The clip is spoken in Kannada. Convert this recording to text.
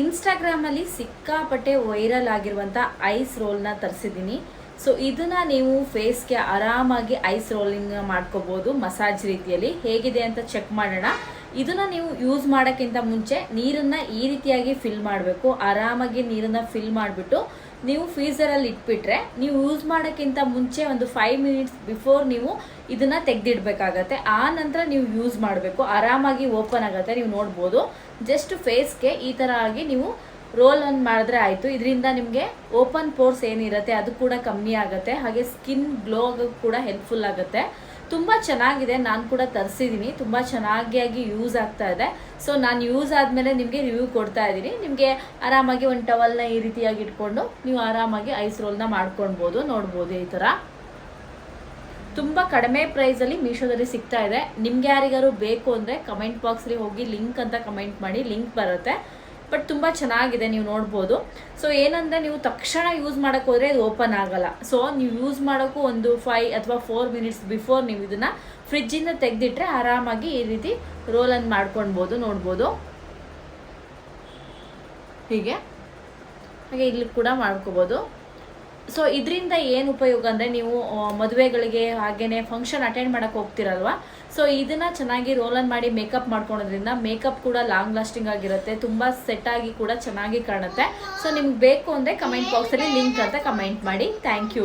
ಇನ್ಸ್ಟಾಗ್ರಾಮಲ್ಲಿ ಸಿಕ್ಕಾಪಟ್ಟೆ ವೈರಲ್ ಆಗಿರುವಂಥ ಐಸ್ ರೋಲ್ನ ತರಿಸಿದ್ದೀನಿ. ಸೊ ಇದನ್ನು ನೀವು ಫೇಸ್ಗೆ ಆರಾಮಾಗಿ ಐಸ್ ರೋಲಿಂಗ್ ಮಾಡ್ಕೋಬೋದು ಮಸಾಜ್ ರೀತಿಯಲ್ಲಿ. ಹೇಗಿದೆ ಅಂತ ಚೆಕ್ ಮಾಡೋಣ. ಇದನ್ನು ನೀವು ಯೂಸ್ ಮಾಡೋಕ್ಕಿಂತ ಮುಂಚೆ ನೀರನ್ನು ಈ ರೀತಿಯಾಗಿ ಫಿಲ್ ಮಾಡಬೇಕು. ಆರಾಮಾಗಿ ನೀರನ್ನು ಫಿಲ್ ಮಾಡಿಬಿಟ್ಟು ನೀವು ಫ್ರೀಸರಲ್ಲಿ ಇಟ್ಬಿಟ್ರೆ ನೀವು ಯೂಸ್ ಮಾಡೋಕ್ಕಿಂತ ಮುಂಚೆ ಒಂದು 5 ಮಿನಿಟ್ಸ್ ಬಿಫೋರ್ ನೀವು ಇದನ್ನು ತೆಗೆದಿಡ್ಬೇಕಾಗತ್ತೆ. ಆ ನಂತರ ನೀವು ಯೂಸ್ ಮಾಡಬೇಕು. ಆರಾಮಾಗಿ ಓಪನ್ ಆಗುತ್ತೆ, ನೀವು ನೋಡ್ಬೋದು. ಜಸ್ಟ್ ಫೇಸ್ಗೆ ಈ ಥರ ಆಗಿ ನೀವು ರೋಲ್ ಆನ್ ಮಾಡಿದ್ರೆ ಆಯಿತು. ಇದರಿಂದ ನಿಮಗೆ ಓಪನ್ ಪೋರ್ಸ್ ಏನಿರುತ್ತೆ ಅದು ಕೂಡ ಕಮ್ಮಿ ಆಗುತ್ತೆ, ಹಾಗೆ ಸ್ಕಿನ್ ಗ್ಲೋ ಆಗೋಕ್ಕೆ ಕೂಡ ಹೆಲ್ಪ್ಫುಲ್ ಆಗುತ್ತೆ. ತುಂಬ ಚೆನ್ನಾಗಿದೆ, ನಾನು ಕೂಡ ತರಿಸಿದ್ದೀನಿ. ತುಂಬ ಚೆನ್ನಾಗಿ ಯೂಸ್ ಆಗ್ತಾ ಇದೆ. ಸೊ ನಾನು ಯೂಸ್ ಆದಮೇಲೆ ನಿಮಗೆ ರಿವ್ಯೂ ಕೊಡ್ತಾ ಇದ್ದೀನಿ. ನಿಮಗೆ ಆರಾಮಾಗಿ ಒಂದು ಟವಲ್ನ ಈ ರೀತಿಯಾಗಿ ಇಟ್ಕೊಂಡು ನೀವು ಆರಾಮಾಗಿ ಐಸ್ ರೋಲ್ನ ಮಾಡ್ಕೊಳ್ಬೋದು. ನೋಡ್ಬೋದು ಈ ಥರ ತುಂಬ ಕಡಿಮೆ ಪ್ರೈಸಲ್ಲಿ ಮೀಶೋದಲ್ಲಿ ಸಿಗ್ತಾ ಇದೆ. ನಿಮ್ಗೆ ಯಾರಿಗಾರು ಬೇಕು ಅಂದರೆ ಕಮೆಂಟ್ ಬಾಕ್ಸಲ್ಲಿ ಹೋಗಿ ಲಿಂಕ್ ಅಂತ ಕಮೆಂಟ್ ಮಾಡಿ, ಲಿಂಕ್ ಬರುತ್ತೆ. ಬಟ್ ತುಂಬ ಚೆನ್ನಾಗಿದೆ, ನೀವು ನೋಡ್ಬೋದು. ಸೊ ಏನಂದರೆ ನೀವು ತಕ್ಷಣ ಯೂಸ್ ಮಾಡೋಕ್ಕೆ ಹೋದರೆ ಇದು ಓಪನ್ ಆಗಲ್ಲ. ಸೊ ನೀವು ಯೂಸ್ ಮಾಡೋಕ್ಕೂ ಒಂದು 5 ಅಥವಾ 4 ಮಿನಿಟ್ಸ್ ಬಿಫೋರ್ ನೀವು ಇದನ್ನು ಫ್ರಿಜ್ಜಿಂದ ತೆಗೆದಿಟ್ರೆ ಆರಾಮಾಗಿ ಈ ರೀತಿ ರೋಲನ್ನು ಮಾಡ್ಕೊಳ್ಬೋದು. ನೋಡ್ಬೋದು ಹೀಗೆ, ಹಾಗೆ ಇಲ್ಲಿ ಕೂಡ ಮಾಡ್ಕೋಬೋದು. ಸೊ ಇದರಿಂದ ಏನು ಉಪಯೋಗ ಅಂದರೆ ನೀವು ಮದುವೆಗಳಿಗೆ ಹಾಗೆಯೇ ಫಂಕ್ಷನ್ ಅಟೆಂಡ್ ಮಾಡೋಕ್ಕೆ ಹೋಗ್ತಿರಲ್ವ. ಸೊ ಇದನ್ನು ಚೆನ್ನಾಗಿ ರೋಲನ್ ಮಾಡಿ ಮೇಕಪ್ ಮಾಡ್ಕೊಳೋದ್ರಿಂದ ಮೇಕಪ್ ಕೂಡ ಲಾಂಗ್ ಲಾಸ್ಟಿಂಗ್ ಆಗಿರುತ್ತೆ, ತುಂಬ ಸೆಟ್ ಆಗಿ ಕೂಡ ಚೆನ್ನಾಗಿ ಕಾಣುತ್ತೆ. ಸೊ ನಿಮ್ಗೆ ಬೇಕು ಅಂದರೆ ಕಮೆಂಟ್ ಬಾಕ್ಸಲ್ಲಿ ಲಿಂಕ್ ಅಂತ ಕಮೆಂಟ್ ಮಾಡಿ. Thank you.